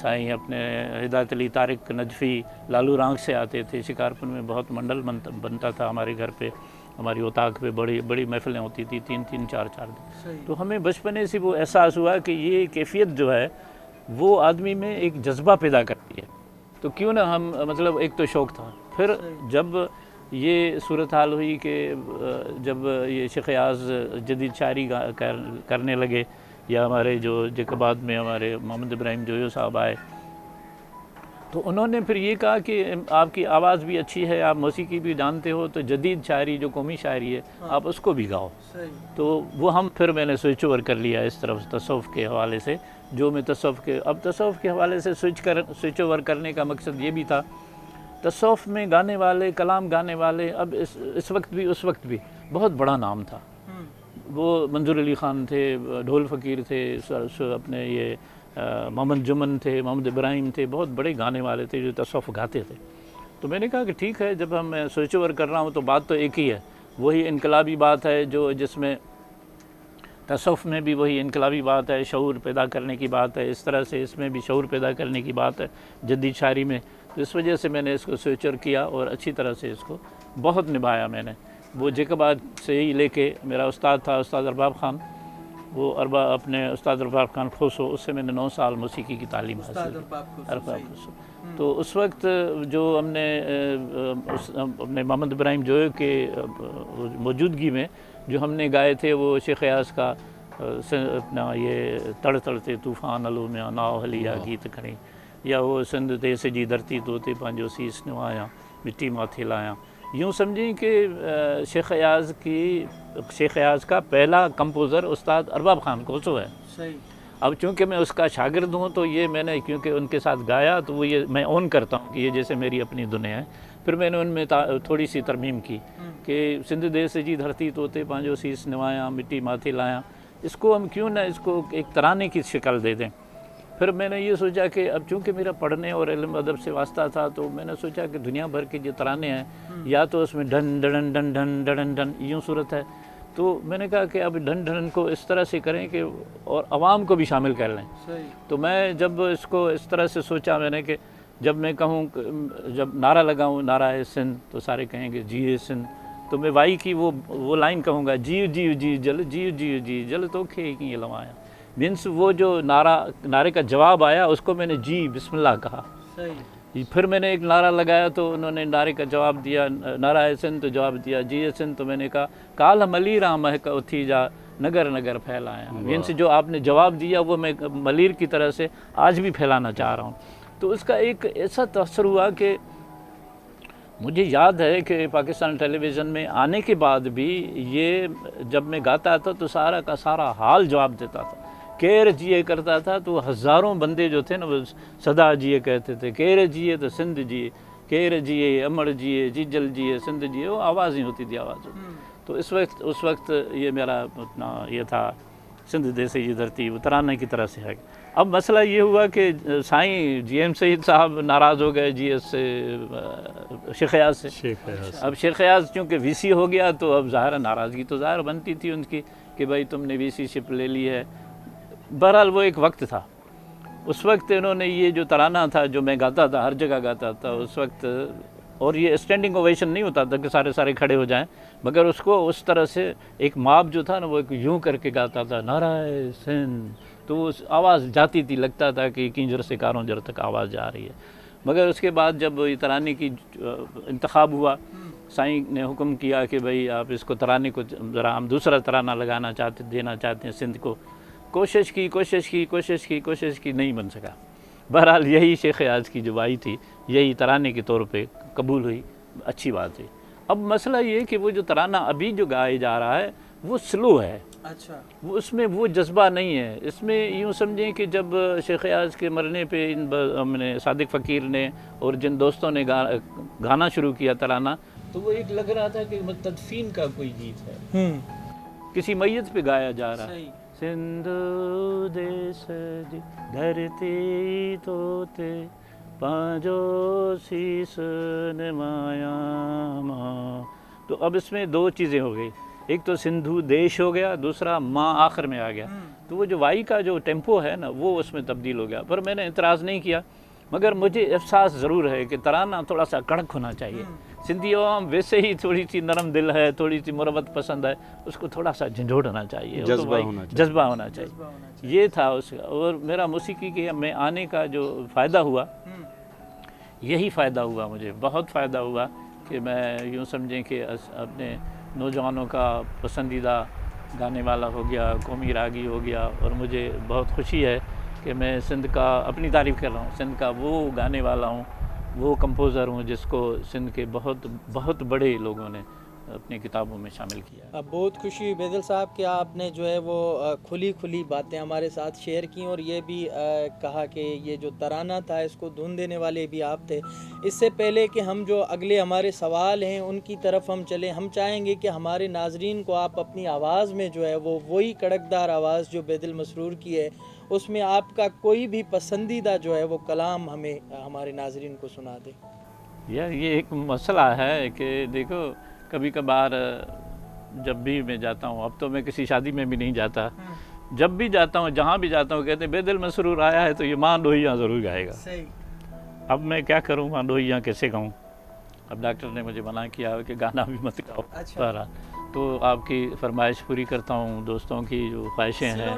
سائیں اپنے ہدایت علی طارق نجفی لالو رانگ سے آتے تھے. شکارپور میں بہت منڈل بنتا تھا ہمارے گھر پہ, ہماری اتاق پہ بڑی بڑی محفلیں ہوتی تھی, 3-3 4-4 دن. تو ہمیں بچپنے سے وہ احساس ہوا کہ یہ کیفیت جو ہے وہ آدمی میں ایک جذبہ پیدا کرتی ہے, تو کیوں نہ ہم مطلب ایک تو شوق تھا. پھر جب یہ صورتحال ہوئی کہ جب یہ شیخ ایاز جدید شاعری کرنے لگے, یا ہمارے جو بعد میں ہمارے محمد ابراہیم جویو صاحب آئے, تو انہوں نے پھر یہ کہا کہ آپ کی آواز بھی اچھی ہے, آپ موسیقی بھی جانتے ہو, تو جدید شاعری جو قومی شاعری ہے آپ اس کو بھی گاؤ. تو وہ میں نے سوئچ اوور کر لیا اس طرف تصوف کے حوالے سے, جو میں تصوف کے حوالے سے سوئچ اوور کرنے کا مقصد یہ بھی تھا. تصوف میں گانے والے, کلام گانے والے اب اس وقت بھی اس وقت بھی بہت بڑا نام تھا. وہ منظور علی خان تھے, ڈھول فقیر تھے, اپنے یہ محمد جمن تھے, محمد ابراہیم تھے, بہت بڑے گانے والے تھے جو تصوف گاتے تھے. تو میں نے کہا کہ ٹھیک ہے, جب میں سوئچ اوور کر رہا ہوں تو بات تو ایک ہی ہے, وہی انقلابی بات ہے جس میں تصوف میں بھی وہی انقلابی بات ہے, شعور پیدا کرنے کی بات ہے. اس طرح سے اس میں بھی شعور پیدا کرنے کی بات ہے جدید شاعری میں. تو اس وجہ سے میں نے اس کو سوئچ اوور کیا اور اچھی طرح سے اس کو بہت نبھایا میں نے. وہ جیکباد سے ہی لے کے, میرا استاد تھا استاد ارباب خان, وہ اپنے استاد ارباب خان کھوسو, اس سے میں نے 9 سال موسیقی کی تعلیم حاصل کی. ارباب کھوسو. تو اس وقت جو ہم نے اپنے محمد ابراہیم جویو کے موجودگی میں جو ہم نے گائے تھے, وہ شیخ ایاز کا اپنا یہ تڑ تڑتے طوفان علو میں ناؤ ہلیا گیت کھڑی, یا وہ سندھ تے سجی دھرتی توتے پانجو سیس نوایا مٹی ماتھے لایا. یوں سمجھیں کہ شیخ ایاز کا پہلا کمپوزر استاد ارباب خان کھوسو ہے. اب چونکہ میں اس کا شاگرد ہوں تو یہ میں نے کیونکہ ان کے ساتھ گایا تو وہ یہ میں اون کرتا ہوں کہ یہ جیسے میری اپنی دنیا ہے. پھر میں نے ان میں تھوڑی سی ترمیم کی کہ سندھ دے سجی دھرتی توتے پانجو سیس نوایا مٹی ماتھے لایا, اس کو ہم کیوں نہ اس کو ایک ترانے کی شکل دے دیں. پھر میں نے یہ سوچا کہ اب چونکہ میرا پڑھنے اور علم ادب سے واسطہ تھا, تو میں نے سوچا کہ دنیا بھر کے جو ترانے ہیں یا تو اس میں ڈھن ڈھن ڈھن ڈھن ڈھن ڈھن یوں صورت ہے, تو میں نے کہا کہ اب ڈھن ڈھن کو اس طرح سے کریں کہ اور عوام کو بھی شامل کر لیں. تو میں جب اس کو اس طرح سے سوچا میں نے کہ جب میں کہوں, جب نعرہ لگاؤں نعرہ سندھ, تو سارے کہیں گے جی سندھ, تو میں وائی کی وہ لائن کہوں گا, جیو جیو جی جل جیو جیو جی جل تو کھے کی لوایا. مینس وہ جو نعرے کا جواب آیا اس کو میں نے جی بسم اللہ کہا. پھر میں نے ایک نعرہ لگایا تو انہوں نے نعرے کا جواب دیا, نعرہ سندھ, تو جواب دیا جی سندھ. تو میں نے کہا کال ملیر مہک اتھی جا نگر نگر پھیلایا. مینس جو آپ نے جواب دیا وہ میں ملیر کی طرح سے آج بھی پھیلانا چاہ رہا ہوں. تو اس کا ایک ایسا تاثر ہوا کہ مجھے یاد ہے کہ پاکستان ٹیلی ویژن میں آنے کے بعد بھی یہ جب میں گاتا تھا تو سارا کا سارا حال جواب دیتا تھا. کیر جیے کرتا تھا تو ہزاروں بندے جو تھے نا وہ صدا جیے کہتے تھے, کیر جیے تو سندھ جیے, کیر جیے امر جیے جی جل جیے سندھ جیے, وہ آواز ہی ہوتی تھی آواز. تو اس وقت یہ میرا اپنا یہ تھا سندھ دیسی یہ دھرتی, وہ ترانے کی طرح سے ہے. اب مسئلہ یہ ہوا کہ سائیں جی ایم سعید صاحب ناراض ہو گئے جی ایس سے, شیخ ایاز سے. اب شیخ ایاز چونکہ وی سی ہو گیا تو اب ظاہر ناراضگی تو ظاہر بنتی تھی ان کی کہ بھائی تم نے وی سی شپ لے لی ہے. بہرحال وہ ایک وقت تھا, اس وقت انہوں نے یہ جو ترانہ تھا جو میں گاتا تھا, ہر جگہ گاتا تھا اس وقت, اور یہ اسٹینڈنگ اوویشن نہیں ہوتا تھا کہ سارے کھڑے ہو جائیں, مگر اس کو اس طرح سے ایک ماب جو تھا نا وہ ایک یوں کر کے گاتا تھا نعرہ سندھ, تو آواز جاتی تھی, لگتا تھا کہ کنجر سے کاروں جر تک آواز جا رہی ہے. مگر اس کے بعد جب یہ ترانے کی انتخاب ہوا, سائیں نے حکم کیا کہ بھئی آپ اس کو ترانے کو ذرا ہم دوسرا ترانہ دینا چاہتے ہیں سندھ کو. کوشش کی نہیں بن سکا. بہرحال یہی شیخ ایاز کی جو بائی تھی یہی ترانے کے طور پہ قبول ہوئی, اچھی بات ہے. اب مسئلہ یہ کہ وہ جو ترانہ ابھی جو گایا جا رہا ہے وہ سلو ہے, اچھا, وہ اس میں وہ جذبہ نہیں ہے. اس میں یوں سمجھیں کہ جب شیخ ایاز کے مرنے پہ ہم نے صادق فقیر نے اور جن دوستوں نے گانا شروع کیا ترانہ, تو وہ ایک لگ رہا تھا کہ تدفین کا کوئی گیت ہے, کسی میت پہ گایا جا رہا ہے. سندھ دیس جی دھرتی توتے پانجو سیس نمایا ماں. تو اب اس میں دو چیزیں ہو گئی, ایک تو سندھو دیش ہو گیا, دوسرا ماں آخر میں آ گیا. تو وہ جو وائی کا جو ٹیمپو ہے نا وہ اس میں تبدیل ہو گیا، پر میں نے اعتراض نہیں کیا، مگر مجھے احساس ضرور ہے کہ ترانہ تھوڑا سا کڑک ہونا چاہیے. سندھی عوام ویسے ہی تھوڑی سی نرم دل ہے، تھوڑی سی مربت پسند ہے، اس کو تھوڑا سا جھنجھوڑنا چاہیے، جذبہ ہونا چاہیے. یہ تھا اس کا. اور میرا موسیقی کے میں آنے کا جو فائدہ ہوا، یہی فائدہ ہوا، مجھے بہت فائدہ ہوا کہ میں یوں سمجھیں کہ اپنے نوجوانوں کا پسندیدہ گانے والا ہو گیا، قومی راگی ہو گیا. اور مجھے بہت خوشی ہے کہ میں سندھ کا اپنی تعریف کر رہا ہوں، سندھ کا وہ گانے والا ہوں، وہ کمپوزر ہوں جس کو سندھ کے بہت بڑے لوگوں نے اپنی کتابوں میں شامل کیا. اب بہت خوشی ہوئی بیدل صاحب کہ آپ نے جو ہے وہ کھلی باتیں ہمارے ساتھ شیئر کی، اور یہ بھی کہا کہ یہ جو ترانہ تھا اس کو دھن دینے والے بھی آپ تھے. اس سے پہلے کہ ہم جو اگلے ہمارے سوال ہیں ان کی طرف ہم چلیں، ہم چاہیں گے کہ ہمارے ناظرین کو آپ اپنی آواز میں جو ہے وہ وہی کڑکدار آواز جو بیدل مسرور کی ہے اس میں آپ کا کوئی بھی پسندیدہ جو ہے وہ کلام ہمیں ہمارے ناظرین کو سنا دیں. یار یہ ایک مسئلہ ہے کہ دیکھو کبھی کبھار جب بھی میں جاتا ہوں، اب تو میں کسی شادی میں بھی نہیں جاتا، جب بھی جاتا ہوں جہاں بھی جاتا ہوں کہتے ہیں بیدل مسرور آیا ہے تو یہ ماں ڈوہیاں ضرور گائے گا. اب میں کیا کروں، ماں ڈوہیاں کیسے گاؤں؟ اب ڈاکٹر نے مجھے منع کیا کہ گانا بھی مت گاؤ. تو آپ کی فرمائش پوری کرتا ہوں، دوستوں کی جو خواہشیں ہیں.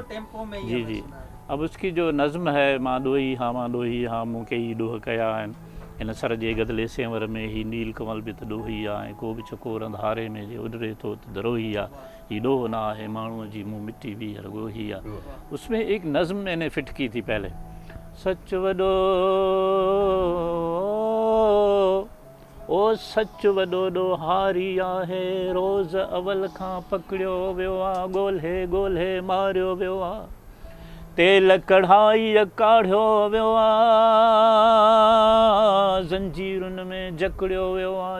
جی اب اس کی جو نظم ہے، ماں ڈوہی ہاں منہ کے ہی ڈوہ کیا آئن، ان سر جے گدلے سینور میں ہی نیل کمل بت ڈوہی آئیں، کو بھی چکور اندھارے میں جے اڈرے تو دروہی آ، ہی ڈوہ نہ ہے مانو جی منہ مٹی بھی ہرگوہی آ. اس میں ایک نظم میں نے فٹ کی تھی پہلے، سچ وڈو او سچ وڈو ڈوہاری آہے، روز اول کھاں پکڑیو ویو آ، ڳولھے ماریو ویو آ، تیل کڑھائی کاڑھیو ویو آ، زنجیرن میں جکڑیو ویو آ،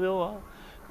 ویو آ،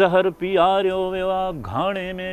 زہر پیاریو ویو آ، گھاڻے میں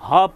ہا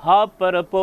ہا پر پو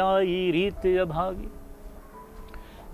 آئی ریت ابھاڳی،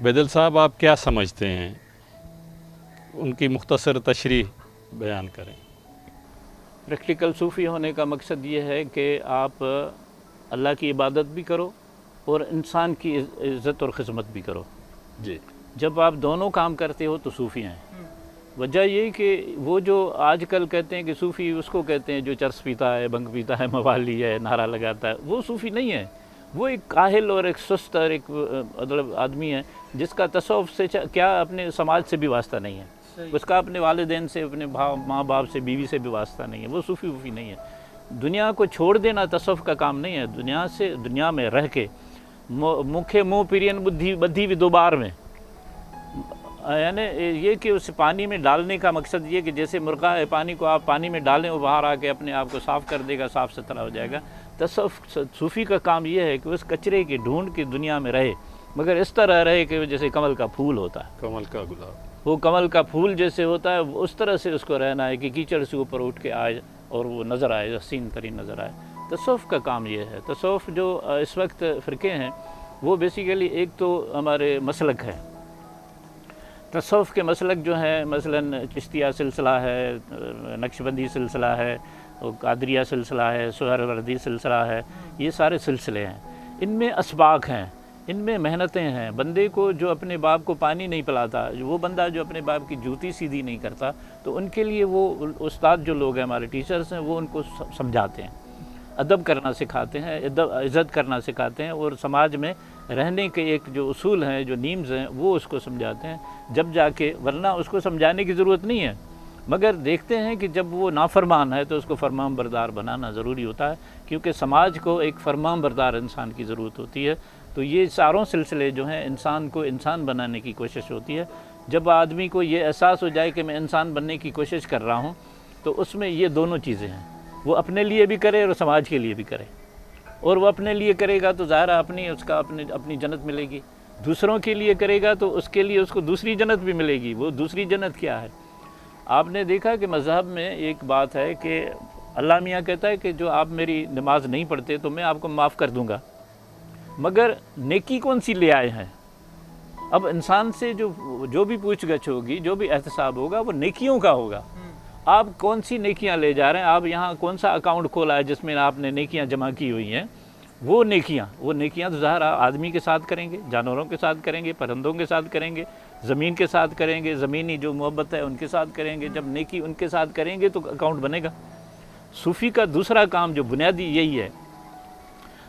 بیدل صاحب آپ کیا سمجھتے ہیں؟ ان کی مختصر تشریح بیان کریں۔ پریکٹیکل صوفی ہونے کا مقصد یہ ہے کہ آپ اللہ کی عبادت بھی کرو اور انسان کی عزت اور خدمت بھی کرو۔ جی، جب آپ دونوں کام کرتے ہو تو صوفی ہیں۔ وجہ یہ کہ وہ جو آج کل کہتے ہیں کہ صوفی اس کو کہتے ہیں جو چرس پیتا ہے، بھنگ پیتا ہے، موالی ہے، نعرہ لگاتا ہے، وہ صوفی نہیں ہے۔ وہ ایک کاہل اور ایک سست اور ایک مطلب آدمی ہے جس کا تصوف سے کیا اپنے سماج سے بھی واسطہ نہیں ہے، اس کا اپنے والدین سے، اپنے ماں باپ سے، بیوی سے بھی واسطہ نہیں ہے۔ وہ صوفی نہیں ہے۔ دنیا کو چھوڑ دینا تصوف کا کام نہیں ہے۔ دنیا میں رہ کے مکھے منہ پرین بدھی بھی دوبار میں، یعنی یہ کہ اس پانی میں ڈالنے کا مقصد یہ کہ جیسے مرغا ہے، پانی کو آپ پانی میں ڈالیں وہ باہر آ کے اپنے آپ کو صاف کر دے گا، صاف ستھرا ہو جائے گا۔ صوفی کا کام یہ ہے کہ اس کچرے کی ڈھونڈ کی دنیا میں رہے، مگر اس طرح رہے کہ جیسے کمل کا پھول ہوتا ہے، کمل کا گلاب، وہ کمل کا پھول جیسے ہوتا ہے اس طرح سے اس کو رہنا ہے کہ کیچڑ سے اوپر اٹھ کے آئے اور وہ نظر آئے، حسین ترین نظر آئے۔ تصوف کا کام یہ ہے۔ تصوف جو اس وقت فرقے ہیں وہ بیسیکلی ایک تو ہمارے مسلک ہے۔ تصوف کے مسلک جو ہیں مثلاً چشتیہ سلسلہ ہے، نقشبندی سلسلہ ہے، قادریہ سلسلہ ہے، سہروردی سلسلہ ہے، یہ سارے سلسلے ہیں۔ ان میں اسباق ہیں، ان میں محنتیں ہیں۔ بندے کو جو اپنے باپ کو پانی نہیں پلاتا، وہ بندہ جو اپنے باپ کی جوتی سیدھی نہیں کرتا، تو ان کے لیے وہ استاد جو لوگ ہیں ہمارے ٹیچرز ہیں، وہ ان کو سمجھاتے ہیں، ادب کرنا سکھاتے ہیں، عزت کرنا سکھاتے ہیں، اور سماج میں رہنے کے ایک جو اصول ہیں، جو نیمز ہیں، وہ اس کو سمجھاتے ہیں۔ جب جا کے، ورنہ اس کو سمجھانے کی ضرورت نہیں ہے، مگر دیکھتے ہیں کہ جب وہ نافرمان ہے تو اس کو فرمان بردار بنانا ضروری ہوتا ہے، کیونکہ سماج کو ایک فرمان بردار انسان کی ضرورت ہوتی ہے۔ تو یہ ساروں سلسلے جو ہیں انسان کو انسان بنانے کی کوشش ہوتی ہے۔ جب آدمی کو یہ احساس ہو جائے کہ میں انسان بننے کی کوشش کر رہا ہوں، تو اس میں یہ دونوں چیزیں ہیں، وہ اپنے لیے بھی کرے اور سماج کے لیے بھی کرے۔ اور وہ اپنے لیے کرے گا تو ظاہر ہے اس کا اپنی جنت ملے گی، دوسروں کے لیے کرے گا تو اس کے لیے اس کو دوسری جنت بھی ملے گی۔ وہ دوسری جنت کیا ہے؟ آپ نے دیکھا کہ مذہب میں ایک بات ہے کہ اللہ میاں کہتا ہے کہ جو آپ میری نماز نہیں پڑھتے تو میں آپ کو معاف کر دوں گا، مگر نیکی کون سی لے آئے ہیں؟ اب انسان سے جو بھی پوچھ گچھ ہوگی، جو بھی احتساب ہوگا، وہ نیکیوں کا ہوگا۔ آپ کون سی نیکیاں لے جا رہے ہیں؟ آپ یہاں کون سا اکاؤنٹ کھولا ہے جس میں آپ نے نیکیاں جمع کی ہوئی ہیں؟ وہ نیکیاں تو ظاہر آدمی کے ساتھ کریں گے، جانوروں کے ساتھ کریں گے، پرندوں کے ساتھ کریں گے، زمین کے ساتھ کریں گے، زمینی جو محبت ہے ان کے ساتھ کریں گے۔ جب نیکی ان کے ساتھ کریں گے تو اکاؤنٹ بنے گا۔ صوفی کا دوسرا کام جو بنیادی یہی ہے۔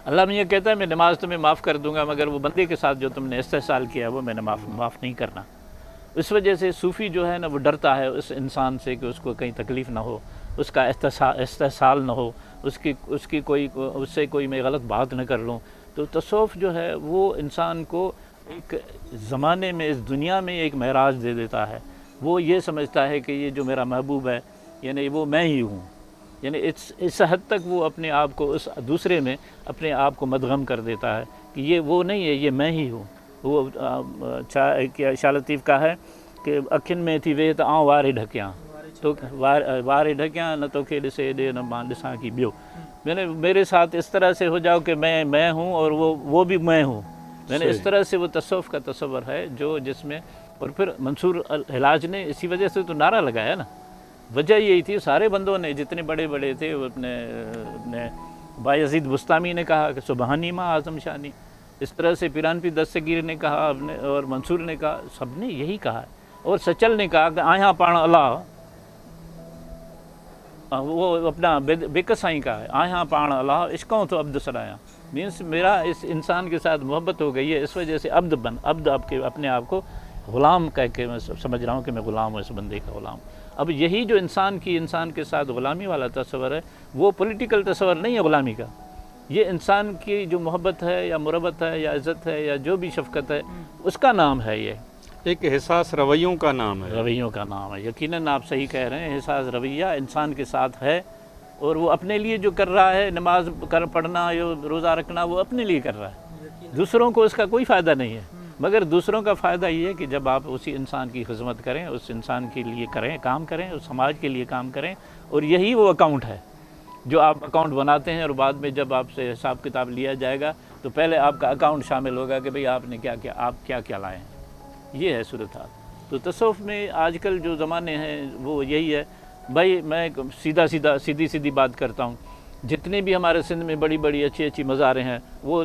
اللہ میاں کہتا ہے میں نماز تمہیں معاف کر دوں گا، مگر وہ بندے کے ساتھ جو تم نے استحصال کیا ہے وہ میں نے معاف نہیں کرنا۔ اس وجہ سے صوفی جو ہے نا وہ ڈرتا ہے اس انسان سے کہ اس کو کہیں تکلیف نہ ہو، اس کا استحصال نہ ہو، اس سے کوئی میں غلط بات نہ کر لوں۔ تو تصوف جو ہے وہ انسان کو ایک زمانے میں، اس دنیا میں ایک معراج دے دیتا ہے۔ وہ یہ سمجھتا ہے کہ یہ جو میرا محبوب ہے، یعنی وہ میں ہی ہوں، یعنی اس حد تک وہ اپنے آپ کو اس دوسرے میں اپنے آپ کو مدغم کر دیتا ہے کہ یہ وہ نہیں ہے، یہ میں ہی ہوں۔ وہ شاہ لطیف کا ہے کہ اکھن میں تھی ویت آؤں وارے ڈھکیاں، تو وارے ڈھکیاں نہ تو کھیڑ سے ڈے نہ مان ڈساں کی بیو، میرے ساتھ اس طرح سے ہو جاؤ کہ میں ہوں اور وہ بھی میں ہوں۔ اس طرح سے وہ تصوف کا تصور ہے جس میں، اور پھر منصور حلاج نے اسی وجہ سے تو نعرہ لگایا نا، وجہ یہی تھی، سارے بندوں نے جتنے بڑے تھے، وہ اپنے بایزید بستامی نے کہا کہ سبحانی ماں اعظم شانی، اس طرح سے پیرانپی دستگیر نے کہا، اور منصور نے کہا، سب نے یہی کہا ہے۔ اور سچل نے کہا کہ آیاں پان اللہ، وہ اپنا بےکسائی کا ہے، آیاں پان اللہ عشقوں تو عبد سرایا، مینس میرا اس انسان کے ساتھ محبت ہو گئی ہے، اس وجہ سے عبد اپنے آپ کو غلام کہہ کے میں سمجھ رہا ہوں کہ میں غلام ہوں، اس بندے کا غلام۔ اب یہی جو انسان کے ساتھ غلامی والا تصور ہے، وہ پولیٹیکل تصور نہیں ہے غلامی کا، یہ انسان کی جو محبت ہے یا مربت ہے یا عزت ہے یا جو بھی شفقت ہے، اس کا نام ہے۔ یہ ایک احساس رویوں کا نام ہے، رویوں کا نام ہے۔ یقیناً آپ صحیح کہہ رہے ہیں، احساس رویہ انسان کے ساتھ ہے، اور وہ اپنے لیے جو کر رہا ہے، نماز پڑھنا یا روزہ رکھنا، وہ اپنے لیے کر رہا ہے، دوسروں کو اس کا کوئی فائدہ نہیں ہے۔ مگر دوسروں کا فائدہ یہ ہے کہ جب آپ اسی انسان کی خدمت کریں، اس انسان کے لیے کام کریں، اس سماج کے لیے کام کریں، اور یہی وہ اکاؤنٹ ہے جو آپ اکاؤنٹ بناتے ہیں، اور بعد میں جب آپ سے حساب کتاب لیا جائے گا تو پہلے آپ کا اکاؤنٹ شامل ہوگا کہ بھئی آپ نے کیا کیا، آپ کیا لائے ہیں۔ یہ ہے صورتحال. تو تصوف میں آج کل جو زمانے ہیں وہ یہی ہے. بھائی میں سیدھی بات کرتا ہوں. جتنے بھی ہمارے سندھ میں بڑی بڑی اچھی مزاریں ہیں وہ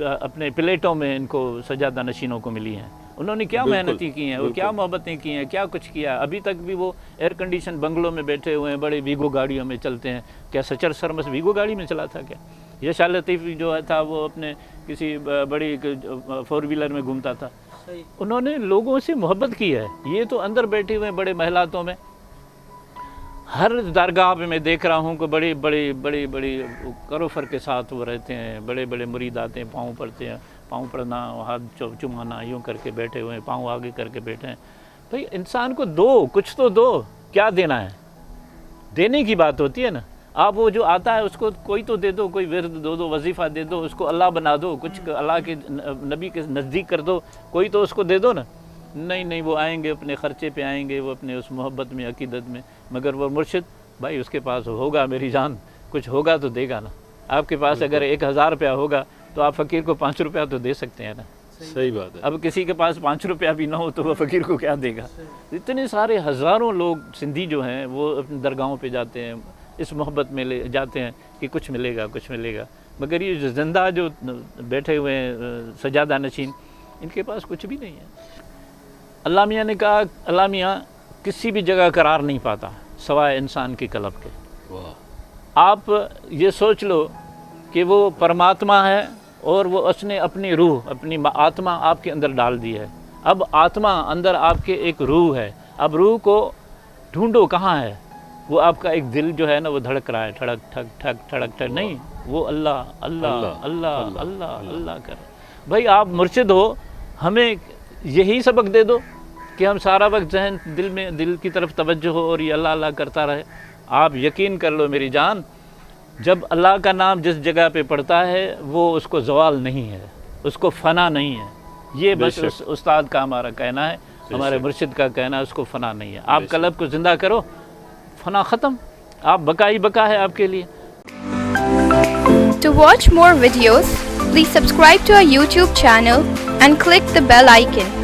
اپنے پلیٹوں میں ان کو سجادہ نشینوں کو ملی ہیں. انہوں نے کیا محنتیں کی ہیں, وہ کیا محبتیں کی ہیں, کیا کچھ کیا. ابھی تک بھی وہ ایئر کنڈیشن بنگلوں میں بیٹھے ہوئے ہیں, بڑے ویگو گاڑیوں میں چلتے ہیں. کیا سچر سرمس ویگو گاڑی میں چلا تھا کیا؟ یہ شاہ لطیف جو تھا وہ اپنے کسی بڑی 4 ویلر میں گھومتا تھا. انہوں نے لوگوں سے محبت کی ہے. یہ تو اندر بیٹھے ہوئے ہیں بڑے محلاتوں میں. ہر درگاہ پہ میں دیکھ رہا ہوں کہ بڑی کروفر کے ساتھ وہ رہتے ہیں. بڑے بڑے مرید آتے ہیں, پاؤں پڑتے ہیں, پاؤں پڑنا, ہاتھ چمانا, یوں کر کے بیٹھے ہوئے ہیں, پاؤں آگے کر کے بیٹھے ہیں. بھائی انسان کو دو, کچھ تو دو. کیا دینا ہے؟ دینے کی بات ہوتی ہے نا. آپ وہ جو آتا ہے اس کو کوئی تو دے دو, کوئی ورد دو, وظیفہ دے دو, اس کو اللہ بنا دو, کچھ اللہ کے نبی کے نزدیک کر دو, کوئی تو اس کو دے دو نا. نہیں وہ آئیں گے اپنے خرچے پہ آئیں گے, وہ اپنے اس محبت میں, عقیدت میں. مگر وہ مرشد بھائی اس کے پاس ہوگا, میری جان کچھ ہوگا تو دے گا نا. آپ کے پاس اگر 1000 روپیہ ہوگا تو آپ فقیر کو 5 روپیہ تو دے سکتے ہیں نا. صحیح بات ہے. اب کسی کے پاس 5 روپیہ بھی نہ ہو تو وہ فقیر کو کیا دے گا؟ اتنے سارے ہزاروں لوگ سندھی جو ہیں وہ اپنے درگاہوں پہ جاتے ہیں, اس محبت میں لے جاتے ہیں کہ کچھ ملے گا. مگر یہ جو زندہ جو بیٹھے ہوئے ہیں سجادہ نشین, ان کے پاس کچھ بھی نہیں ہے. اللہ میاں نے کہا, اللہ میاں کسی بھی جگہ قرار نہیں پاتا سوائے انسان کی قلب کے. آپ یہ سوچ لو کہ وہ پرماتما ہے اور وہ اس نے اپنی روح, اپنی آتما آپ کے اندر ڈال دی ہے. اب آتما اندر آپ کے ایک روح ہے. اب روح کو ڈھونڈو کہاں ہے. وہ آپ کا ایک دل جو ہے نا وہ دھڑک رہا ہے, ٹھڑک نہیں, وہ اللہ کر. بھائی آپ مرشد ہو, ہمیں یہی سبق دے دو کہ ہم سارا وقت ذہن دل کی طرف توجہ ہو اور یہ اللہ کرتا رہے. آپ یقین کر لو میری جان, جب اللہ کا نام جس جگہ پہ پڑتا ہے وہ اس کو زوال نہیں ہے, اس کو فنا نہیں ہے. یہ بس استاد کا ہمارا کہنا ہے, ہمارے مرشد کا کہنا ہے, اس کو فنا نہیں ہے. آپ قلب کو زندہ کرو, فنا ختم, آپ بقا ہی بقا ہے آپ کے لیے. To watch more videos, please subscribe to our YouTube channel and click the bell icon.